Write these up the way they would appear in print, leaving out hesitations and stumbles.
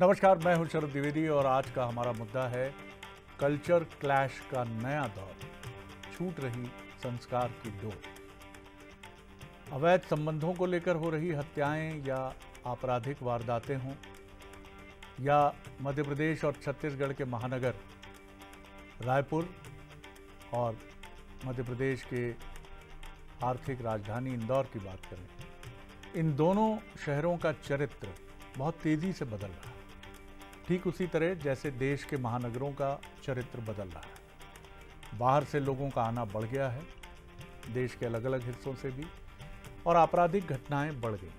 नमस्कार, मैं हूं शरद द्विवेदी और आज का हमारा मुद्दा है कल्चर क्लैश का नया दौर, छूट रही संस्कार की डोर। अवैध संबंधों को लेकर हो रही हत्याएं या आपराधिक वारदातें हों या मध्य प्रदेश और छत्तीसगढ़ के महानगर रायपुर और मध्य प्रदेश के आर्थिक राजधानी इंदौर की बात करें, इन दोनों शहरों का चरित्र बहुत तेजी से बदल रहा है। ठीक उसी तरह जैसे देश के महानगरों का चरित्र बदल रहा है। बाहर से लोगों का आना बढ़ गया है, देश के अलग अलग हिस्सों से भी, और आपराधिक घटनाएं बढ़ गई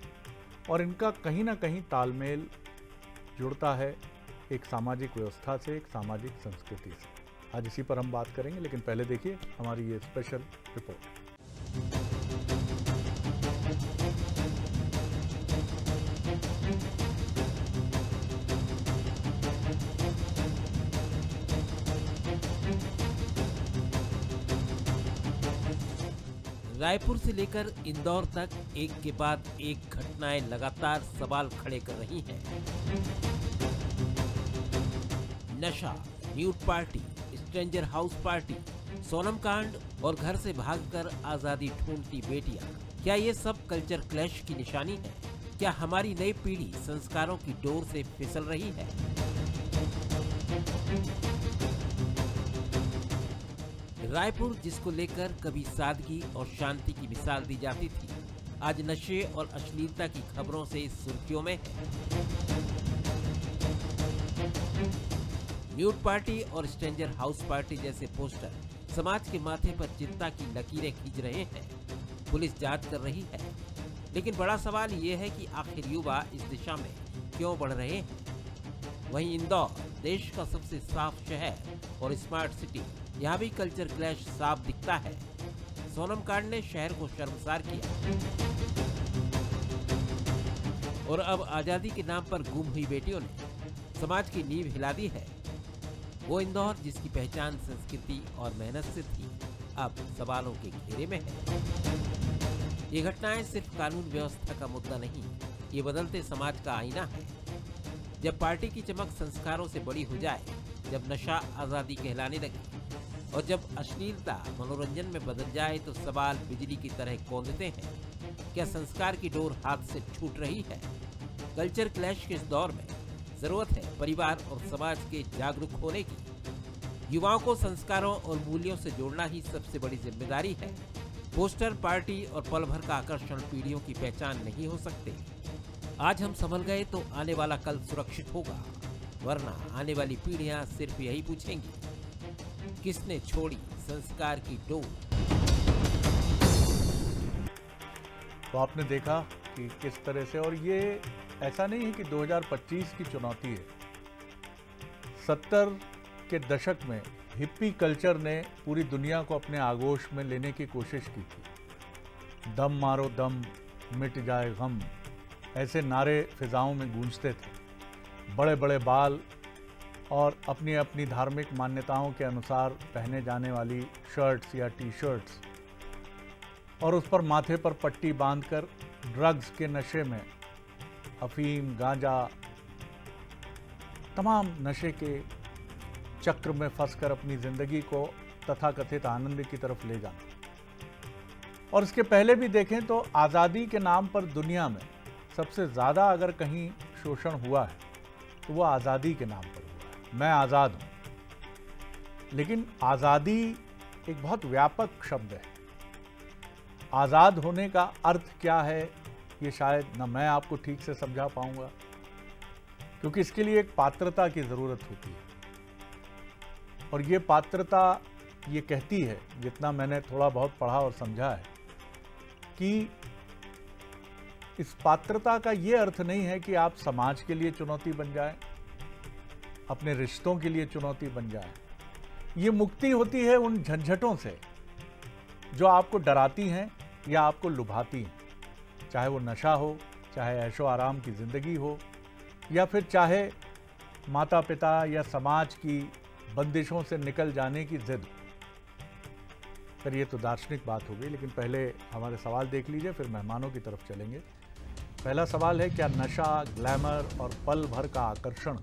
और इनका कहीं ना कहीं तालमेल जुड़ता है एक सामाजिक व्यवस्था से, एक सामाजिक संस्कृति से। आज इसी पर हम बात करेंगे, लेकिन पहले देखिए हमारी ये स्पेशल रिपोर्ट। रायपुर से लेकर इंदौर तक एक के बाद एक घटनाएं लगातार सवाल खड़े कर रही हैं। नशा, nude party, stranger house party, Sonam कांड और घर से भागकर आजादी ढूंढती बेटियां, क्या ये सब कल्चर क्लैश की निशानी है? क्या हमारी नई पीढ़ी संस्कारों की डोर से फिसल रही है? रायपुर, जिसको लेकर कभी सादगी और शांति की मिसाल दी जाती थी, आज नशे और अश्लीलता की खबरों से सुर्खियों में है। न्यूड पार्टी और स्ट्रेंजर हाउस पार्टी जैसे पोस्टर समाज के माथे पर चिंता की लकीरें खींच रहे हैं। पुलिस जांच कर रही है, लेकिन बड़ा सवाल ये है कि आखिर युवा इस दिशा में क्यों बढ़ रहे हैं? वहीं इंदौर, देश का सबसे साफ शहर और स्मार्ट सिटी, यहाँ भी कल्चर क्लैश साफ दिखता है। सोनम कांड ने शहर को शर्मसार किया और अब आजादी के नाम पर गुम हुई बेटियों ने समाज की नींव हिला दी है। वो इंदौर जिसकी पहचान संस्कृति और मेहनत से थी, अब सवालों के घेरे में है। ये घटनाएं सिर्फ कानून व्यवस्था का मुद्दा नहीं, ये बदलते समाज का आईना है। जब पार्टी की चमक संस्कारों से बड़ी हो जाए, जब नशा आजादी कहलाने लगे और जब अश्लीलता मनोरंजन में बदल जाए, तो सवाल बिजली की तरह कौंधते हैं। क्या संस्कार की डोर हाथ से छूट रही है? कल्चर क्लैश के इस दौर में जरूरत है परिवार और समाज के जागरूक होने की। युवाओं को संस्कारों और मूल्यों से जोड़ना ही सबसे बड़ी जिम्मेदारी है। पोस्टर, पार्टी और पल भर का आकर्षण पीढ़ियों की पहचान नहीं हो सकते। आज हम संभल गए तो आने वाला कल सुरक्षित होगा, वरना आने वाली पीढ़ियां सिर्फ यही पूछेंगी, किसने छोड़ी संस्कार की डोर? तो आपने देखा कि किस तरह से, और ये ऐसा नहीं है कि 2025 की चुनौती है। 70 के दशक में हिप्पी कल्चर ने पूरी दुनिया को अपने आगोश में लेने की कोशिश की थी। दम मारो दम, मिट जाए गम, ऐसे नारे फिजाओं में गूंजते थे। बड़े बड़े बाल और अपनी अपनी धार्मिक मान्यताओं के अनुसार पहने जाने वाली शर्ट्स या टी शर्ट्स, और उस पर माथे पर पट्टी बांधकर ड्रग्स के नशे में, अफीम, गांजा, तमाम नशे के चक्र में फंसकर अपनी जिंदगी को तथाकथित आनंद की तरफ ले जाना। और इसके पहले भी देखें तो आज़ादी के नाम पर दुनिया में सबसे ज़्यादा अगर कहीं शोषण हुआ है तो वो आज़ादी के नाम पर हुआ है। मैं आज़ाद हूँ, लेकिन आज़ादी एक बहुत व्यापक शब्द है। आज़ाद होने का अर्थ क्या है, ये शायद न मैं आपको ठीक से समझा पाऊंगा, क्योंकि इसके लिए एक पात्रता की ज़रूरत होती है। और ये पात्रता ये कहती है, जितना मैंने थोड़ा बहुत पढ़ा और समझा है, कि इस पात्रता का ये अर्थ नहीं है कि आप समाज के लिए चुनौती बन जाएं, अपने रिश्तों के लिए चुनौती बन जाएं। ये मुक्ति होती है उन झंझटों से जो आपको डराती हैं या आपको लुभाती हैं, चाहे वो नशा हो, चाहे ऐशो आराम की ज़िंदगी हो, या फिर चाहे माता पिता या समाज की बंदिशों से निकल जाने की जिद। फिर ये तो दार्शनिक बात हो गई, लेकिन पहले हमारे सवाल देख लीजिए, फिर मेहमानों की तरफ चलेंगे। पहला सवाल है, क्या नशा, ग्लैमर और पल भर का आकर्षण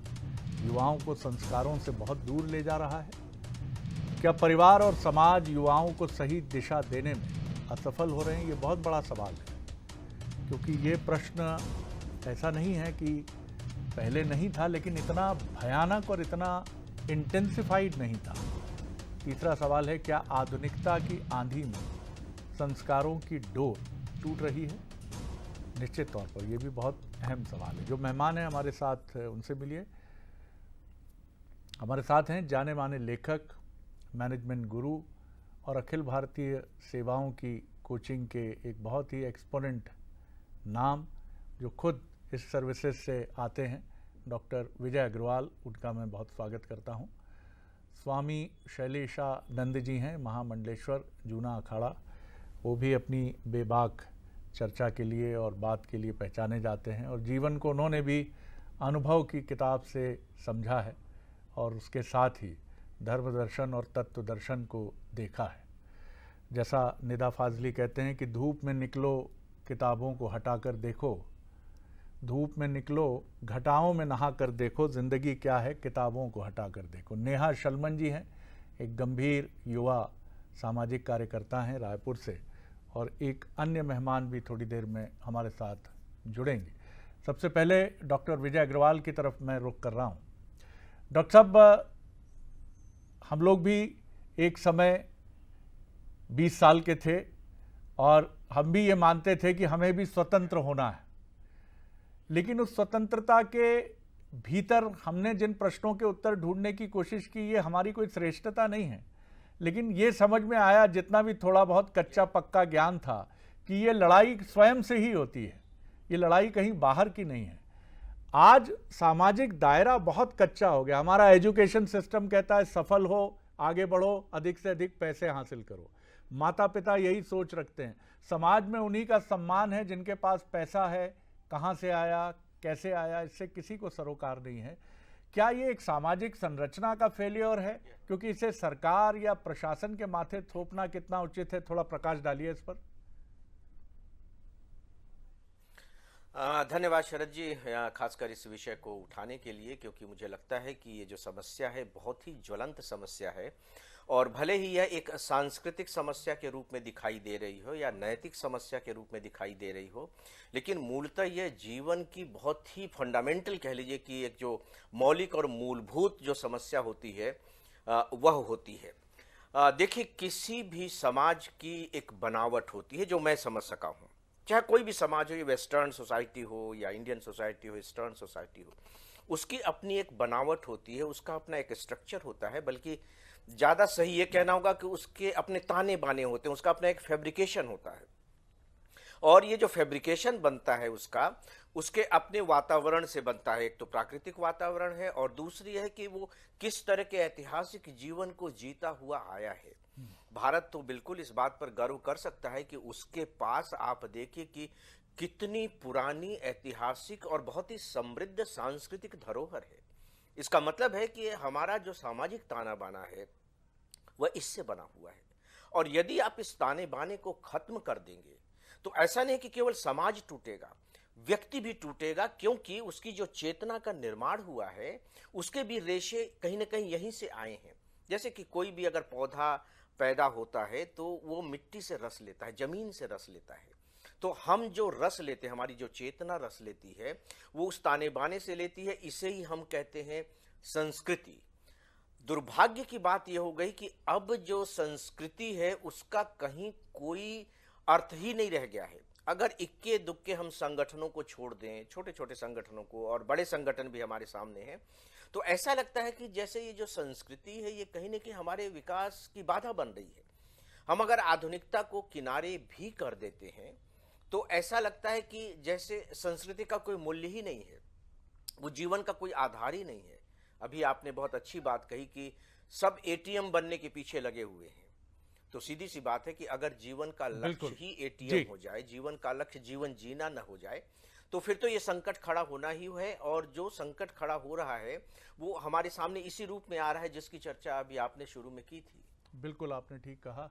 युवाओं को संस्कारों से बहुत दूर ले जा रहा है? क्या परिवार और समाज युवाओं को सही दिशा देने में असफल हो रहे हैं? ये बहुत बड़ा सवाल है, क्योंकि ये प्रश्न ऐसा नहीं है कि पहले नहीं था, लेकिन इतना भयानक और इतना इंटेंसिफाइड नहीं था। तीसरा सवाल है, क्या आधुनिकता की आंधी में संस्कारों की डोर टूट रही है? निश्चित तौर पर ये भी बहुत अहम सवाल है। जो मेहमान हैं हमारे साथ, उनसे मिलिए। हमारे साथ हैं जाने माने लेखक, मैनेजमेंट गुरु और अखिल भारतीय सेवाओं की कोचिंग के एक बहुत ही एक्सपोनेंट नाम, जो खुद इस सर्विसेज से आते हैं, डॉक्टर विजय अग्रवाल। उनका मैं बहुत स्वागत करता हूं। स्वामी शैलेशानंद जी हैं, महामंडलेश्वर, जूना अखाड़ा। वो भी अपनी बेबाक चर्चा के लिए और बात के लिए पहचाने जाते हैं, और जीवन को उन्होंने भी अनुभव की किताब से समझा है और उसके साथ ही धर्म दर्शन और तत्व दर्शन को देखा है। जैसा निदा फाजली कहते हैं कि धूप में निकलो, किताबों को हटा कर देखो, धूप में निकलो, घटाओं में नहा कर देखो, ज़िंदगी क्या है, किताबों को हटा कर देखो। नेहा शलमन जी हैं, एक गंभीर युवा सामाजिक कार्यकर्ता हैं रायपुर से, और एक अन्य मेहमान भी थोड़ी देर में हमारे साथ जुड़ेंगे। सबसे पहले डॉक्टर विजय अग्रवाल की तरफ मैं रुख कर रहा हूँ। डॉक्टर साहब, हम लोग भी एक समय 20 साल के थे और हम भी ये मानते थे कि हमें भी स्वतंत्र होना है, लेकिन उस स्वतंत्रता के भीतर हमने जिन प्रश्नों के उत्तर ढूंढने की कोशिश की, ये हमारी कोई श्रेष्ठता नहीं है, लेकिन ये समझ में आया, जितना भी थोड़ा बहुत कच्चा पक्का ज्ञान था, कि ये लड़ाई स्वयं से ही होती है, ये लड़ाई कहीं बाहर की नहीं है। आज सामाजिक दायरा बहुत कच्चा हो गया। हमारा एजुकेशन सिस्टम कहता है सफल हो, आगे बढ़ो, अधिक से अधिक पैसे हासिल करो। माता पिता यही सोच रखते हैं। समाज में उन्हीं का सम्मान है जिनके पास पैसा है, कहाँ से आया, कैसे आया, इससे किसी को सरोकार नहीं है। क्या ये एक सामाजिक संरचना का फेलियर है? क्योंकि इसे सरकार या प्रशासन के माथे थोपना कितना उचित है? थोड़ा प्रकाश डालिए इस पर। धन्यवाद शरद जी, खासकर इस विषय को उठाने के लिए, क्योंकि मुझे लगता है कि ये जो समस्या है बहुत ही ज्वलंत समस्या है, और भले ही यह एक सांस्कृतिक समस्या के रूप में दिखाई दे रही हो या नैतिक समस्या के रूप में दिखाई दे रही हो, लेकिन मूलतः यह जीवन की बहुत ही फंडामेंटल, कह लीजिए कि एक जो मौलिक और मूलभूत जो समस्या होती है वह होती है। देखिए, किसी भी समाज की एक बनावट होती है, जो मैं समझ सका हूँ, चाहे कोई भी समाज हो, ये वेस्टर्न सोसाइटी हो या इंडियन सोसाइटी हो, ईस्टर्न सोसाइटी हो, उसकी अपनी एक बनावट होती है, उसका अपना एक स्ट्रक्चर होता है। बल्कि ज़्यादा सही ये कहना होगा कि उसके अपने ताने बाने होते हैं, उसका अपना एक फैब्रिकेशन होता है। और ये जो फैब्रिकेशन बनता है उसके अपने वातावरण से बनता है। एक तो प्राकृतिक वातावरण है, और दूसरी है कि वो किस तरह के ऐतिहासिक जीवन को जीता हुआ आया है। भारत तो बिल्कुल इस बात पर गर्व कर सकता है कि उसके पास आप देखिए कि कितनी पुरानी ऐतिहासिक और बहुत ही समृद्ध सांस्कृतिक धरोहर है। इसका मतलब है कि हमारा जो सामाजिक ताना बाना है वह इससे बना हुआ है, और यदि आप इस ताने बाने को खत्म कर देंगे तो ऐसा नहीं कि केवल समाज टूटेगा, व्यक्ति भी टूटेगा, क्योंकि उसकी जो चेतना का निर्माण हुआ है उसके भी रेशे कहीं ना कहीं यहीं से आए हैं। जैसे कि कोई भी अगर पौधा पैदा होता है तो वो मिट्टी से रस लेता है, जमीन से रस लेता है। तो हम जो रस लेते हैं, हमारी जो चेतना रस लेती है, वो उस ताने बाने से लेती है। इसे ही हम कहते हैं संस्कृति। दुर्भाग्य की बात यह हो गई कि अब जो संस्कृति है उसका कहीं कोई अर्थ ही नहीं रह गया है। अगर इक्के दुक्के हम संगठनों को छोड़ दें, छोटे छोटे संगठनों को, और बड़े संगठन भी हमारे सामने हैं, तो ऐसा लगता है कि जैसे ये जो संस्कृति है ये कहीं न कहीं हमारे विकास की बाधा बन रही है। हम अगर आधुनिकता को किनारे भी कर देते हैं तो ऐसा लगता है कि जैसे संस्कृति का कोई मूल्य ही नहीं है, वो जीवन का कोई आधार ही नहीं है। अभी आपने बहुत अच्छी बात कही कि सब एटीएम बनने के पीछे लगे हुए हैं। तो सीधी सी बात है कि अगर जीवन का लक्ष्य ही एटीएम हो जाए, जीवन का लक्ष्य जीवन जीना न हो जाए, तो फिर तो ये संकट खड़ा होना ही है। और जो संकट खड़ा हो रहा है वो हमारे सामने इसी रूप में आ रहा है जिसकी चर्चा अभी आपने शुरू में की थी। बिल्कुल, आपने ठीक कहा।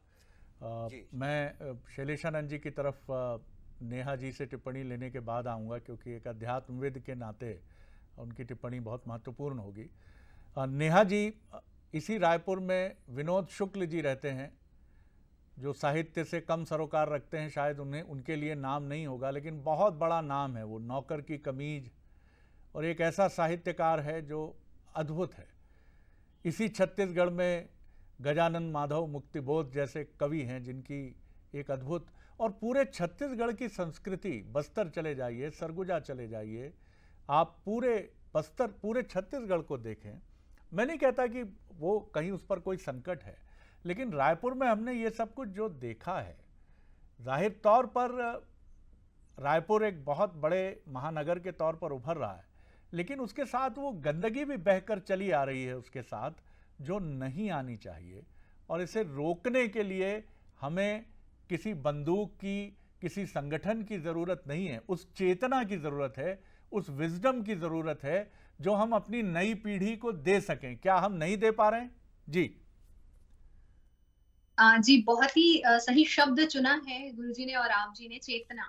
मैं शैलेशानंद जी की तरफ नेहा जी से टिप्पणी लेने के बाद आऊँगा, क्योंकि एक अध्यात्मविद के नाते उनकी टिप्पणी बहुत महत्वपूर्ण होगी। नेहा जी, इसी रायपुर में विनोद शुक्ल जी रहते हैं, जो साहित्य से कम सरोकार रखते हैं, शायद उन्हें उनके लिए नाम नहीं होगा, लेकिन बहुत बड़ा नाम है वो, नौकर की कमीज, और एक ऐसा साहित्यकार है जो अद्भुत है। इसी छत्तीसगढ़ में गजानन माधव मुक्तिबोध जैसे कवि हैं जिनकी एक अद्भुत, और पूरे छत्तीसगढ़ की संस्कृति, बस्तर चले जाइए, सरगुजा चले जाइए, आप पूरे बस्तर, पूरे छत्तीसगढ़ को देखें। मैं नहीं कहता कि वो कहीं उस पर कोई संकट है, लेकिन रायपुर में हमने ये सब कुछ जो देखा है, जाहिर तौर पर रायपुर एक बहुत बड़े महानगर के तौर पर उभर रहा है, लेकिन उसके साथ वो गंदगी भी बहकर चली आ रही है उसके साथ, जो नहीं आनी चाहिए। और इसे रोकने के लिए हमें किसी बंदूक की, किसी संगठन की ज़रूरत नहीं है, उस चेतना की ज़रूरत है, उस विजडम की ज़रूरत है जो हम अपनी नई पीढ़ी को दे सकें। क्या हम नहीं दे पा रहे हैं? जी जी, बहुत ही सही शब्द चुना है गुरुजी ने और आप जी ने, चेतना।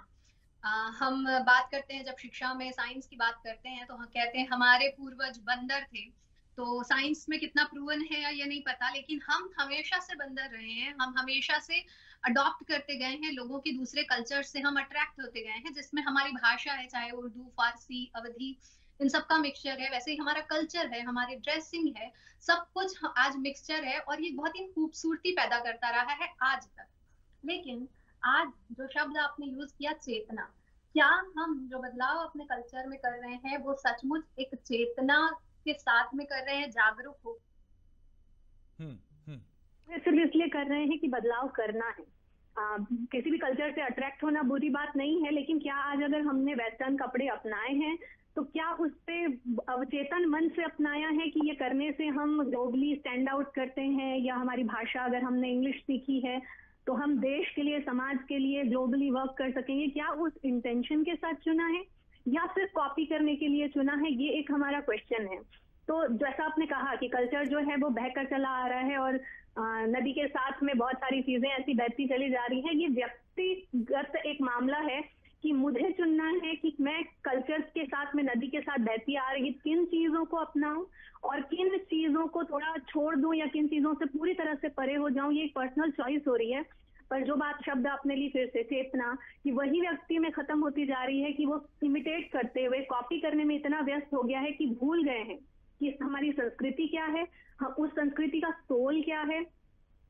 हम बात करते हैं, जब शिक्षा में साइंस की बात करते हैं तो हम कहते हैं हमारे पूर्वज बंदर थे। तो साइंस में कितना प्रूवन है ये नहीं पता, लेकिन हम हमेशा से बंदर रहे हैं। हम हमेशा से अडॉप्ट करते गए हैं, लोगों की दूसरे कल्चर से हम अट्रैक्ट होते गए हैं, जिसमें हमारी भाषा है, चाहे उर्दू, फारसी, अवधी, इन सब का मिक्सचर है। वैसे ही हमारा कल्चर है, हमारी ड्रेसिंग है, सब कुछ आज मिक्सचर है, और ये बहुत ही खूबसूरती पैदा करता रहा है आज तक। लेकिन आज जो शब्द आपने यूज किया, चेतना, क्या हम जो बदलाव अपने कल्चर में कर रहे हैं वो सचमुच एक चेतना के साथ में कर रहे हैं, जागरूक हो? सिर्फ इसलिए कर रहे हैं कि बदलाव करना है। किसी भी कल्चर से अट्रैक्ट होना बुरी बात नहीं है, लेकिन क्या आज अगर हमने वेस्टर्न कपड़े अपनाए हैं तो क्या उस पे अवचेतन मन से अपनाया है कि ये करने से हम ग्लोबली स्टैंड आउट करते हैं, या हमारी भाषा अगर हमने इंग्लिश सीखी है तो हम देश के लिए, समाज के लिए ग्लोबली वर्क कर सकेंगे? क्या उस इंटेंशन के साथ चुना है या सिर्फ कॉपी करने के लिए चुना है? ये एक हमारा क्वेश्चन है। तो जैसा आपने कहा कि कल्चर जो है वो बहकर चला आ रहा है, और नदी के साथ में बहुत सारी चीजें ऐसी बहती चली जा रही हैं। ये व्यक्तिगत एक मामला है कि मुझे चुनना है कि मैं कल्चर के साथ में, नदी के साथ बहती आ रही किन चीजों को अपनाऊं और किन चीजों को थोड़ा छोड़ दूं, या किन चीजों से पूरी तरह से परे हो जाऊं। ये एक पर्सनल चॉइस हो रही है। पर जो बात शब्द आपने ली फिर से, चेतना, कि वही व्यक्ति में खत्म होती जा रही है कि वो इमिटेट करते हुए, कॉपी करने में इतना व्यस्त हो गया है कि भूल गए हैं कि हमारी संस्कृति क्या है, उस संस्कृति का सोल क्या है।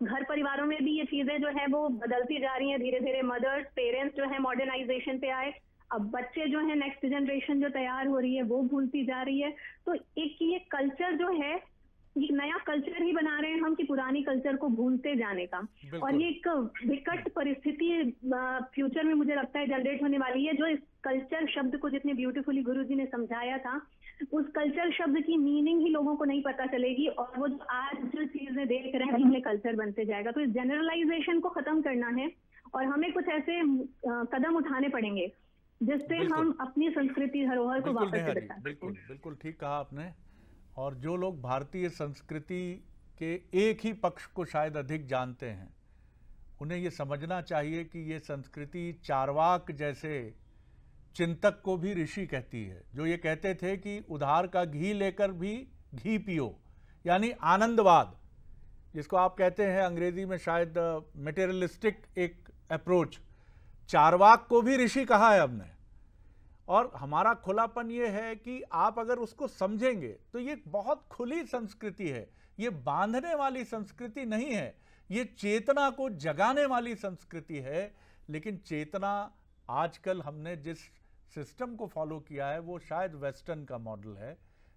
घर परिवारों में भी ये चीजें जो है वो बदलती जा रही हैं धीरे धीरे। मदर्स, पेरेंट्स जो है मॉडर्नाइजेशन पे आए, अब बच्चे जो है, नेक्स्ट जनरेशन जो तैयार हो रही है वो भूलती जा रही है। तो एक ये कल्चर जो है, ये नया कल्चर ही बना रहे हैं हम कि पुरानी कल्चर को भूलते जाने का। और ये एक विकट परिस्थिति फ्यूचर में मुझे लगता है जनरेट होने वाली है। जो इस कल्चर शब्द को जितने ब्यूटीफुली गुरुजी ने समझाया था, उस कल्चर शब्द की मीनिंग ही लोगों को नहीं पता चलेगी, और वो जो आज जो चीजें देख रहे हैं उनमें कल्चर बनते जाएगा। तो इस जनरलाइजेशन को खत्म करना है, और हमें कुछ ऐसे कदम उठाने पड़ेंगे जिससे हम अपनी संस्कृति धरोहर को वापस से बचा सकें। बिल्कुल बिल्कुल ठीक कहा आपने। और जो लोग भारतीय संस्कृति के एक ही पक्ष को शायद अधिक जानते हैं, उन्हें ये समझना चाहिए कि ये संस्कृति चारवाक जैसे चिंतक को भी ऋषि कहती है, जो ये कहते थे कि उधार का घी लेकर भी घी पियो, यानी आनंदवाद, जिसको आप कहते हैं अंग्रेजी में शायद मटेरियलिस्टिक एक अप्रोच। चारवाक को भी ऋषि कहा है हमने, और हमारा खुलापन ये है कि आप अगर उसको समझेंगे तो ये बहुत खुली संस्कृति है। ये बांधने वाली संस्कृति नहीं है, ये चेतना को जगाने वाली संस्कृति है। लेकिन चेतना आजकल हमने जिस सिस्टम को फॉलो किया है वो शायद वेस्टर्न का मॉडल है,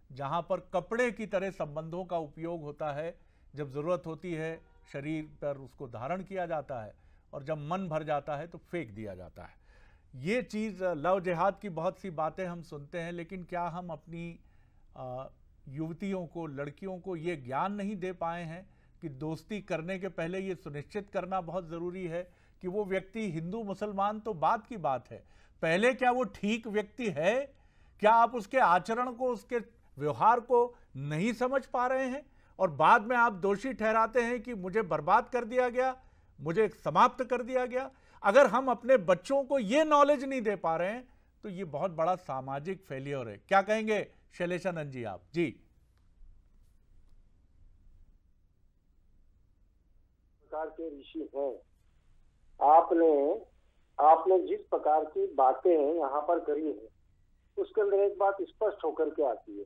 जहाँ पर कपड़े की तरह संबंधों का उपयोग होता है। जब ज़रूरत होती है शरीर पर उसको धारण किया जाता है, और जब मन भर जाता है तो फेंक दिया जाता है। ये चीज़, लव जिहाद की बहुत सी बातें हम सुनते हैं, लेकिन क्या हम अपनी युवतियों को, लड़कियों को ये ज्ञान नहीं दे पाए हैं कि दोस्ती करने के पहले ये सुनिश्चित करना बहुत ज़रूरी है कि वो व्यक्ति हिंदू मुसलमान तो बात की बात है, पहले क्या वो ठीक व्यक्ति है? क्या आप उसके आचरण को, उसके व्यवहार को नहीं समझ पा रहे हैं, और बाद में आप दोषी ठहराते हैं कि मुझे बर्बाद कर दिया गया, मुझे समाप्त कर दिया गया? अगर हम अपने बच्चों को ये नॉलेज नहीं दे पा रहे हैं तो ये बहुत बड़ा सामाजिक फेलियर है। क्या कहेंगे शैलेशानंद जी आप? जी। प्रकार के ऋषि हैं, आपने जिस प्रकार की बातें हैं यहाँ पर करी है, उसके अंदर एक बात स्पष्ट होकर के आती है,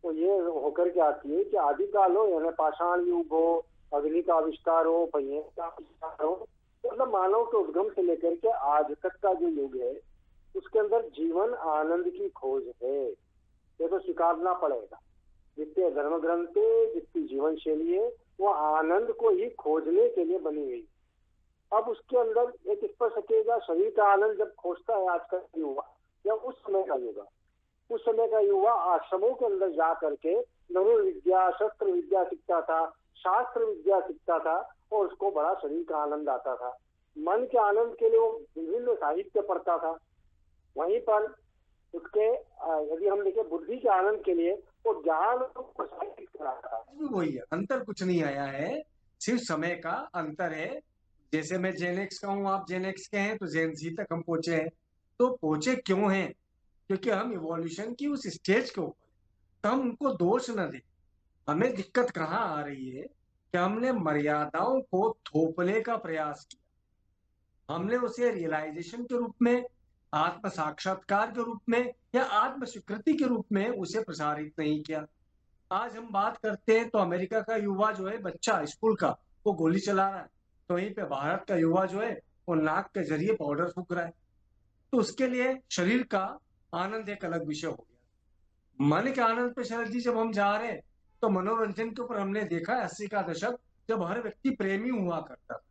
वो ये होकर के आती है कि आदिकाल हो यानी पाषाण युग हो, अग्नि का आविष्कार हो, पहिए का आविष्कार हो, मतलब मानव के उद्गम से लेकर के आज तक का जो युग है उसके अंदर जीवन आनंद की खोज है। ये तो स्वीकारना पड़ेगा। जितने धर्म ग्रंथ, जितनी जीवन शैली है वो आनंद को ही खोजने के लिए बनी हुई। अब उसके अंदर एक स्पर्श सकेगा, शरीर का आनंद जब खोजता है आज का युवा या उस समय का युवा आश्रमों के अंदर जा करके धनुर्विद्या, शस्त्र विद्या सीखता था, शास्त्र विद्या सीखता था और उसको बड़ा शरीर का आनंद आता था। मन के आनंद के लिए वो विभिन्न साहित्य पढ़ता था। वहीं पर उसके यदि हम देखें बुद्धि के आनंद के लिए वो ज्ञान को प्रसारित कराता था। वही है, अंतर कुछ नहीं आया है, सिर्फ समय का अंतर है। जैसे मैं जेन एक्स का हूँ, आप जेन एक्स के हैं, तो जेन जी तक हम पहुंचे हैं। तो पहुंचे क्यों हैं? क्योंकि हम इवोल्यूशन की उस स्टेज के ऊपर, तो हम उनको दोष न दें। हमें दिक्कत कहाँ आ रही है कि हमने मर्यादाओं को थोपने का प्रयास किया। हमने उसे रियलाइजेशन के रूप में, आत्म साक्षात्कार के रूप में या आत्म स्वीकृति के रूप में उसे प्रसारित नहीं किया। आज हम बात करते हैं तो अमेरिका का युवा जो है, बच्चा स्कूल का, वो गोली चला रहा है, तो वहीं पे भारत का युवा जो है वो नाक के जरिए पाउडर फूक रहा है। तो उसके लिए शरीर का आनंद एक अलग विषय हो गया। मन के आनंद पे शरद जी जब हम जा रहे हैं तो मनोरंजन के ऊपर हमने देखा 80 का दशक जब हर व्यक्ति प्रेमी हुआ करता था।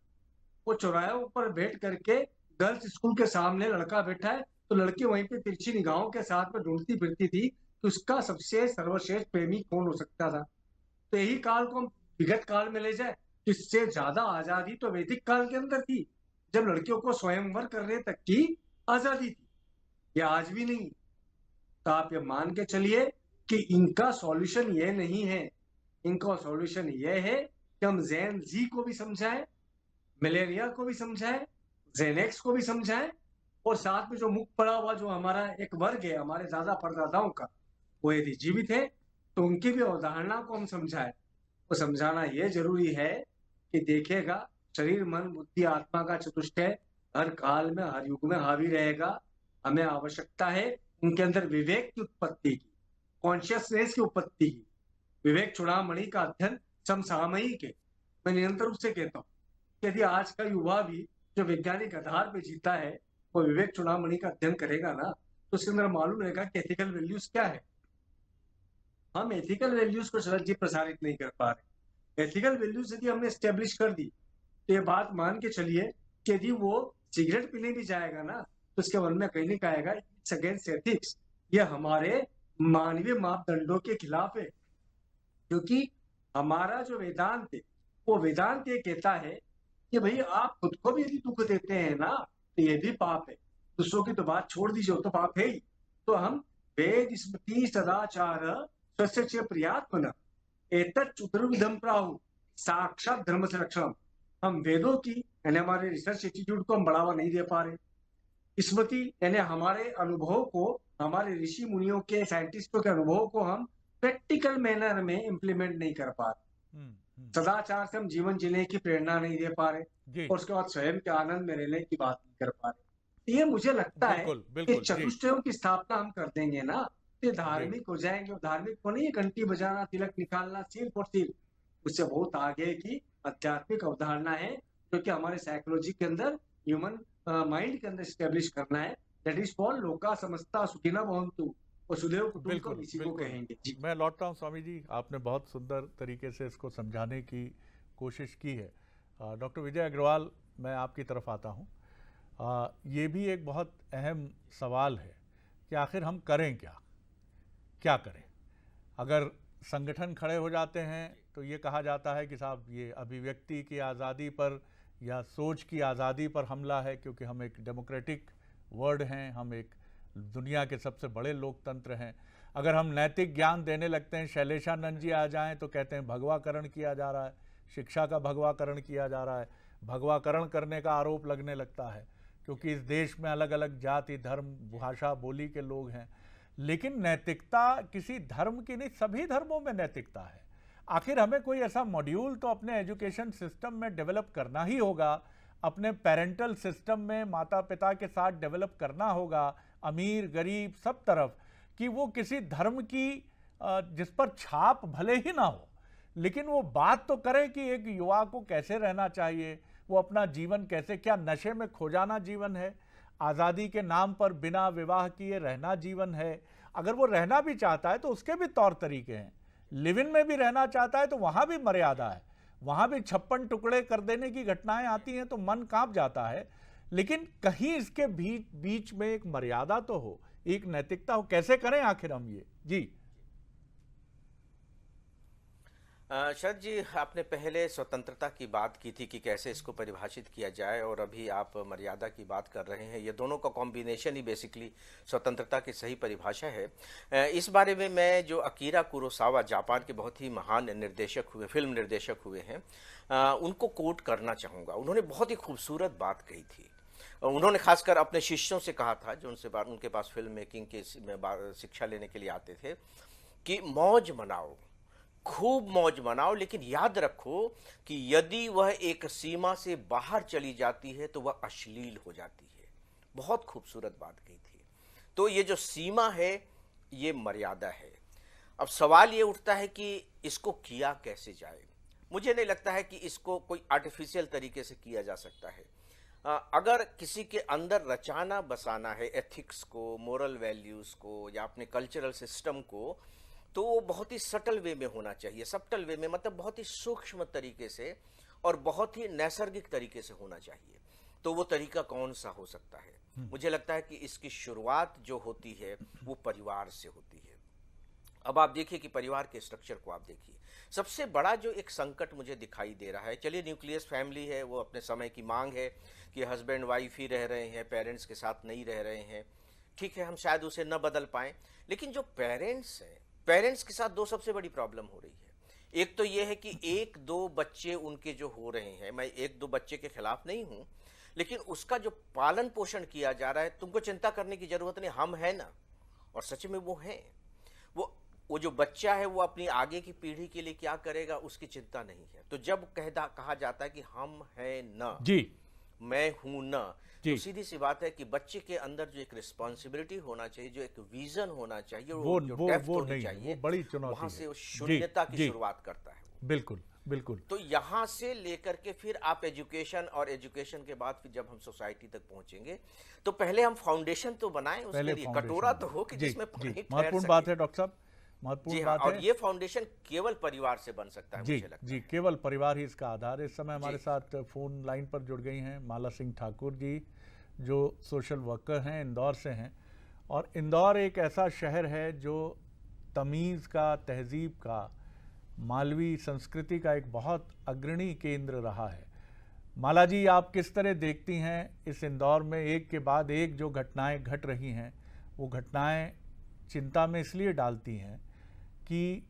वो चौराहों पर बैठ करके, गर्ल्स स्कूल के सामने लड़का बैठा है तो लड़की वहीं पे तिरछी निगाहों के साथ में ढूंढती फिरती थी कि उसका सबसे सर्वश्रेष्ठ प्रेमी कौन हो सकता था। तो यही काल को हम विगत काल में ले जाए, इससे ज्यादा आजादी तो वैदिक काल के अंदर थी, जब लड़कियों को स्वयंवर करने तक की आजादी थी। ये आज भी नहीं। तो आप ये मान के चलिए कि इनका सॉल्यूशन ये नहीं है। इनका सॉल्यूशन ये है कि हम जेन जी को भी समझाएं, मलेरिया को भी समझाएं, जेनेक्स को भी समझाएं, और साथ में जो मुख पड़ा हुआ जो हमारा एक वर्ग है हमारे दादा परदादाओं का, वो यदि जीवित है तो उनकी भी अवधारणा को हम समझाएं। वो समझाना ये जरूरी है कि देखिएगा, शरीर मन बुद्धि आत्मा का चतुष्टय हर काल में हर युग में हावी रहेगा। हमें आवश्यकता है उनके अंदर विवेक की उत्पत्ति की, कॉन्शियसनेस की उत्पत्ति की। विवेक चूड़ामणि का अध्ययन समसामयिक है। मैं निरंतर उससे कहता हूँ कि यदि आज का युवा भी जो वैज्ञानिक आधार पर जीता है वो विवेक चूड़ामणि का अध्ययन करेगा ना, तो उसके अंदर मालूम रहेगा कि एथिकल वैल्यूज क्या है। हम एथिकल वैल्यूज को शरद जी प्रसारित नहीं कर पा रहे। एथिकल वैल्यूज यदि हमने स्टेब्लिश कर दी तो ये बात मान के चलिए कि यदि वो सिगरेट पीने भी जाएगा ना तो उसके मन में कहीं नहीं कहेगा इट्स अगेंस्ट एथिक्स, ये हमारे मानवीय मापदंडों के खिलाफ है। क्योंकि हमारा जो वेदांत है वो वेदांत ये कहता है कि भाई आप खुद को भी यदि दुख देते हैं ना तो ये भी पाप है। दूसरों की तो बात छोड़ दीजिए, तो पाप है ही। तो हम वेद स्मृति सदाचार स्वस्य प्रियात्मन एतत् चतुर्विधम प्राहु साक्षात धर्म से रक्षण। हम वेदों की यानी हमारे रिसर्च इंस्टीट्यूट को हम बढ़ावा नहीं दे पा रहे। स्मृति यानी हमारे अनुभव को, हमारे ऋषि मुनियों के, साइंटिस्टों के अनुभव को हम प्रैक्टिकल मैनर में इम्प्लीमेंट नहीं कर पा रहे। सदाचार से हम जीवन जीने की प्रेरणा नहीं दे पा रहे, और उसके बाद स्वयं के आनंद में रहने की बात नहीं कर पा रहे। ये मुझे लगता है कि चतुष्टयों की स्थापना हम कर देंगे ना तो धार्मिक हो जाएंगे। धार्मिक को नहीं घंटी बजाना, तिलक निकालना, सील फॉर सील, उससे बहुत आगे की आध्यात्मिक अवधारणा है जो कि हमारे साइकोलॉजी के अंदर, ह्यूमन माइंड के अंदर स्टेब्लिश करना है। दैट इज फॉर लोका समस्ता सुखिना भवन्तु, और सुदेव कुटुंब को इसी को कहेंगे। मैं लौटता हूँ स्वामी जी, आपने बहुत सुंदर तरीके से इसको समझाने की कोशिश की है। डॉक्टर विजय अग्रवाल, मैं आपकी तरफ आता हूँ। ये भी एक बहुत अहम सवाल है कि आखिर हम करें क्या करें। अगर संगठन खड़े हो जाते हैं तो ये कहा जाता है कि साहब ये अभिव्यक्ति की आज़ादी पर या सोच की आज़ादी पर हमला है, क्योंकि हम एक डेमोक्रेटिक वर्ल्ड हैं, हम एक दुनिया के सबसे बड़े लोकतंत्र हैं। अगर हम नैतिक ज्ञान देने लगते हैं, शैलेशानंद जी आ जाएं तो कहते हैं भगवाकरण किया जा रहा है, शिक्षा का भगवाकरण किया जा रहा है। भगवाकरण करने का आरोप लगने लगता है, क्योंकि इस देश में अलग अलग जाति, धर्म, भाषा, बोली के लोग हैं। लेकिन नैतिकता किसी धर्म की नहीं, सभी धर्मों में नैतिकता है। आखिर हमें कोई ऐसा मॉड्यूल तो अपने एजुकेशन सिस्टम में डेवलप करना ही होगा, अपने पेरेंटल सिस्टम में माता पिता के साथ डेवलप करना होगा, अमीर गरीब सब तरफ, कि वो किसी धर्म की जिस पर छाप भले ही ना हो, लेकिन वो बात तो करे कि एक युवा को कैसे रहना चाहिए, वो अपना जीवन कैसे, क्या नशे में खो जाना जीवन है, आज़ादी के नाम पर बिना विवाह किए रहना जीवन है। अगर वो रहना भी चाहता है तो उसके भी तौर तरीके हैं। लिव इन में भी रहना चाहता है तो वहाँ भी मर्यादा है, वहाँ भी 56 टुकड़े कर देने की घटनाएं आती हैं तो मन कांप जाता है। लेकिन कहीं इसके बीच में एक मर्यादा तो हो, एक नैतिकता हो। कैसे करें आखिर हम ये? जी शरद जी, आपने पहले स्वतंत्रता की बात की थी कि कैसे इसको परिभाषित किया जाए, और अभी आप मर्यादा की बात कर रहे हैं। ये दोनों का कॉम्बिनेशन ही बेसिकली स्वतंत्रता की सही परिभाषा है। इस बारे में मैं, जो अकीरा कुरोसावा जापान के बहुत ही महान निर्देशक हुए, फिल्म निर्देशक हुए हैं, उनको कोट करना चाहूँगा। उन्होंने बहुत ही खूबसूरत बात कही थी। उन्होंने खासकर अपने शिष्यों से कहा था, जो उनके पास फिल्म मेकिंग की शिक्षा लेने के लिए आते थे, कि मौज मनाओ, खूब मौज मनाओ, लेकिन याद रखो कि यदि वह एक सीमा से बाहर चली जाती है तो वह अश्लील हो जाती है। बहुत खूबसूरत बात कही थी। तो ये जो सीमा है, ये मर्यादा है। अब सवाल ये उठता है कि इसको किया कैसे जाए। मुझे नहीं लगता है कि इसको कोई आर्टिफिशियल तरीके से किया जा सकता है। अगर किसी के अंदर रचाना बसाना है एथिक्स को, मोरल वैल्यूज़ को, या अपने कल्चरल सिस्टम को, तो वो बहुत ही सटल वे में होना चाहिए। सटल वे में मतलब बहुत ही सूक्ष्म तरीके से और बहुत ही नैसर्गिक तरीके से होना चाहिए। तो वो तरीका कौन सा हो सकता है? मुझे लगता है कि इसकी शुरुआत जो होती है वो परिवार से होती है। अब आप देखिए कि परिवार के स्ट्रक्चर को आप देखिए। सबसे बड़ा जो एक संकट मुझे दिखाई दे रहा है, चलिए न्यूक्लियस फैमिली है, वो अपने समय की मांग है कि हस्बैंड वाइफ ही रह रहे हैं, पेरेंट्स के साथ नहीं रह रहे हैं। ठीक है, हम शायद उसे न बदल पाएं, लेकिन जो पेरेंट्स हैं, पेरेंट्स के साथ दो सबसे बड़ी प्रॉब्लम हो रही है। एक तो ये है कि 1-2 बच्चे उनके जो हो रहे हैं, मैं 1-2 बच्चे के खिलाफ नहीं हूं, लेकिन उसका जो पालन पोषण किया जा रहा है, तुमको चिंता करने की जरूरत नहीं, हम हैं ना। और सच में वो हैं। वो जो बच्चा है वो अपनी आगे की पीढ़ी के लिए क्या करेगा उसकी चिंता नहीं है। तो जब कहा जाता है कि हम हैं ना, जी, मैं हूं ना, तो सीधी सी बात है कि बच्चे के अंदर जो एक रिस्पॉन्सिबिलिटी होना चाहिए, जो एक विजन होना चाहिए, वो डेप्थ होनी चाहिए, वो बड़ी चुनौती वहां से है। वो शून्यता की शुरुआत करता है। बिल्कुल बिल्कुल। तो यहाँ से लेकर के फिर आप एजुकेशन, और एजुकेशन के बाद फिर जब हम सोसाइटी तक पहुंचेंगे, तो पहले हम फाउंडेशन तो बनाएं, उसके लिए कटोरा तो हो कि जिसमें पानी ठहर सके। महत्वपूर्ण बात है डॉक्टर साहब, महत्वपूर्ण बात है। और ये फाउंडेशन केवल परिवार से बन सकता है, मुझे लगता है। जी, केवल परिवार ही इसका आधार है। इस समय हमारे साथ फोन लाइन पर जुड़ गई हैं माला सिंह ठाकुर जी, जो सोशल वर्कर हैं, इंदौर से हैं। और इंदौर एक ऐसा शहर है जो तमीज़ का, तहजीब का, मालवी संस्कृति का एक बहुत अग्रणी केंद्र रहा है। माला जी, आप किस तरह देखती हैं इस इंदौर में एक के बाद एक जो घटनाएं घट रही हैं? वो घटनाएं चिंता में इसलिए डालती हैं कि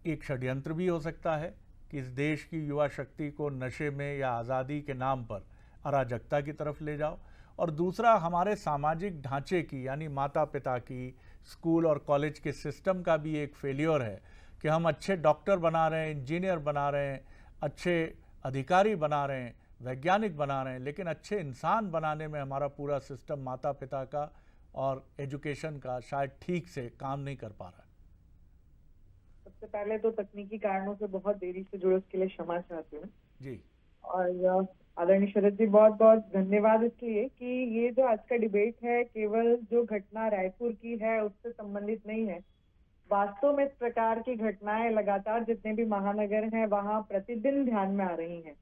एक षड्यंत्र भी हो सकता है कि इस देश की युवा शक्ति को नशे में या आज़ादी के नाम पर अराजकता की तरफ ले जाओ, और दूसरा हमारे सामाजिक ढांचे की, यानी माता पिता की, स्कूल और कॉलेज के सिस्टम का भी एक फेलियर है कि हम अच्छे डॉक्टर बना रहे हैं, इंजीनियर बना रहे हैं, अच्छे अधिकारी बना रहे हैं, वैज्ञानिक बना रहे हैं, लेकिन अच्छे इंसान बनाने में हमारा पूरा सिस्टम माता पिता का और एजुकेशन का शायद ठीक से काम नहीं कर पा रहा है। सबसे पहले तो तकनीकी कारणों से बहुत देरी से जुड़े उसके लिए क्षमा चाहती हूँ जी। और आदरणीय शरद जी, बहुत बहुत धन्यवाद इसलिए कि ये जो आज का डिबेट है केवल जो घटना रायपुर की है उससे संबंधित नहीं है। वास्तव में इस प्रकार की घटनाएं लगातार जितने भी महानगर हैं वहाँ प्रतिदिन ध्यान में आ रही हैं।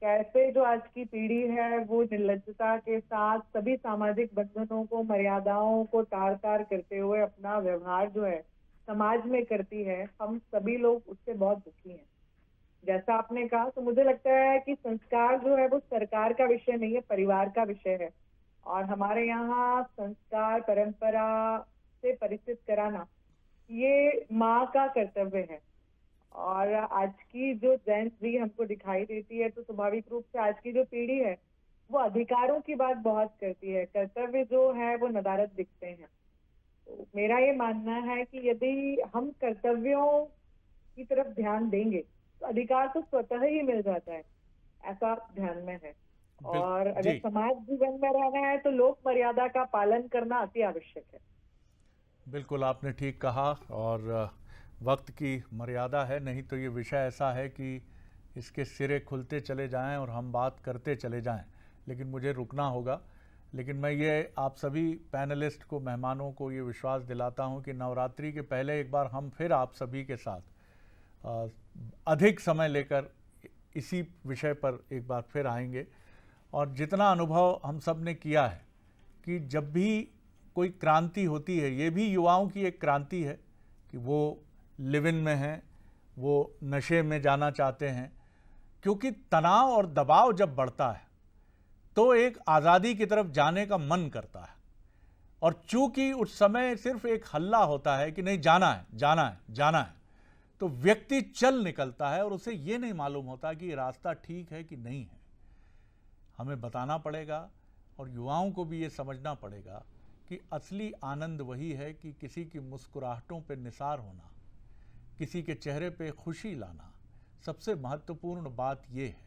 कैसे जो आज की पीढ़ी है वो निर्लज्जता के साथ सभी सामाजिक बंधनों को, मर्यादाओं को तार तार करते हुए अपना व्यवहार जो है समाज में करती है, हम सभी लोग उससे बहुत दुखी हैं। जैसा आपने कहा, तो मुझे लगता है कि संस्कार जो है वो सरकार का विषय नहीं है, परिवार का विषय है। और हमारे यहाँ संस्कार परंपरा से परिचित कराना ये माँ का कर्तव्य है। और आज की जो जैन स्त्री हमको दिखाई देती है, तो स्वाभाविक रूप से आज की जो पीढ़ी है वो अधिकारों की बात बहुत करती है, कर्तव्य जो है वो नदारद दिखते हैं। तो मेरा ये मानना है कि यदि हम कर्तव्यों की तरफ ध्यान देंगे तो अधिकार तो स्वतः ही मिल जाता है, ऐसा ध्यान में है। और अगर जी। समाज जीवन में रहना है तो लोक मर्यादा का पालन करना अति आवश्यक है। बिल्कुल आपने ठीक कहा, और वक्त की मर्यादा है, नहीं तो ये विषय ऐसा है कि इसके सिरे खुलते चले जाएं और हम बात करते चले जाएं, लेकिन मुझे रुकना होगा। लेकिन मैं ये आप सभी पैनलिस्ट को, मेहमानों को ये विश्वास दिलाता हूं कि नवरात्रि के पहले एक बार हम फिर आप सभी के साथ अधिक समय लेकर इसी विषय पर एक बार फिर आएंगे। और जितना अनुभव हम सब ने किया है कि जब भी कोई क्रांति होती है, ये भी युवाओं की एक क्रांति है कि वो लिव इन में हैं, वो नशे में जाना चाहते हैं, क्योंकि तनाव और दबाव जब बढ़ता है तो एक आज़ादी की तरफ जाने का मन करता है। और चूंकि उस समय सिर्फ एक हल्ला होता है कि नहीं जाना है, जाना है, जाना है, तो व्यक्ति चल निकलता है और उसे ये नहीं मालूम होता कि ये रास्ता ठीक है कि नहीं है। हमें बताना पड़ेगा और युवाओं को भी ये समझना पड़ेगा कि असली आनंद वही है कि किसी की मुस्कुराहटों पे निसार होना, किसी के चेहरे पे खुशी लाना। सबसे महत्वपूर्ण बात ये है,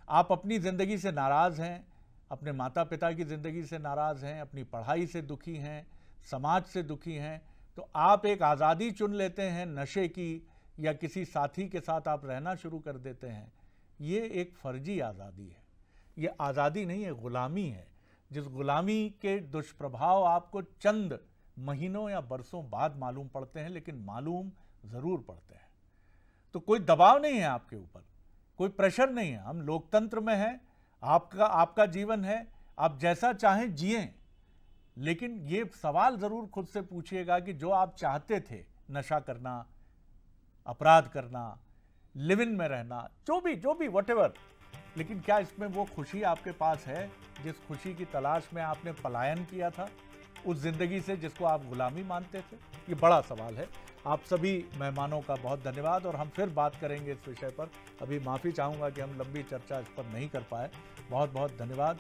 आप अपनी ज़िंदगी से नाराज़ हैं, अपने माता पिता की ज़िंदगी से नाराज़ हैं, अपनी पढ़ाई से दुखी हैं, समाज से दुखी हैं, तो आप एक आज़ादी चुन लेते हैं नशे की, या किसी साथी के साथ आप रहना शुरू कर देते हैं। ये एक फर्जी आज़ादी है, ये आज़ादी नहीं है, ग़ुलामी है। जिस ग़ुलामी के दुष्प्रभाव आपको चंद महीनों या बरसों बाद मालूम पड़ते हैं, लेकिन मालूम ज़रूर पड़ते हैं। तो कोई दबाव नहीं है आपके ऊपर, कोई प्रेशर नहीं है। हम लोकतंत्र में हैं, आपका जीवन है, आप जैसा चाहें जिएं, लेकिन ये सवाल ज़रूर खुद से पूछिएगा कि जो आप चाहते थे, नशा करना, अपराध करना, लिव इन में रहना, जो भी व्हाटएवर, लेकिन क्या इसमें वो खुशी आपके पास है जिस खुशी की तलाश में आपने पलायन किया था उस ज़िंदगी से जिसको आप गुलामी मानते थे? ये बड़ा सवाल है। आप सभी मेहमानों का बहुत धन्यवाद, और हम फिर बात करेंगे इस विषय पर। अभी माफ़ी चाहूँगा कि हम लंबी चर्चा इस पर नहीं कर पाए। बहुत बहुत धन्यवाद।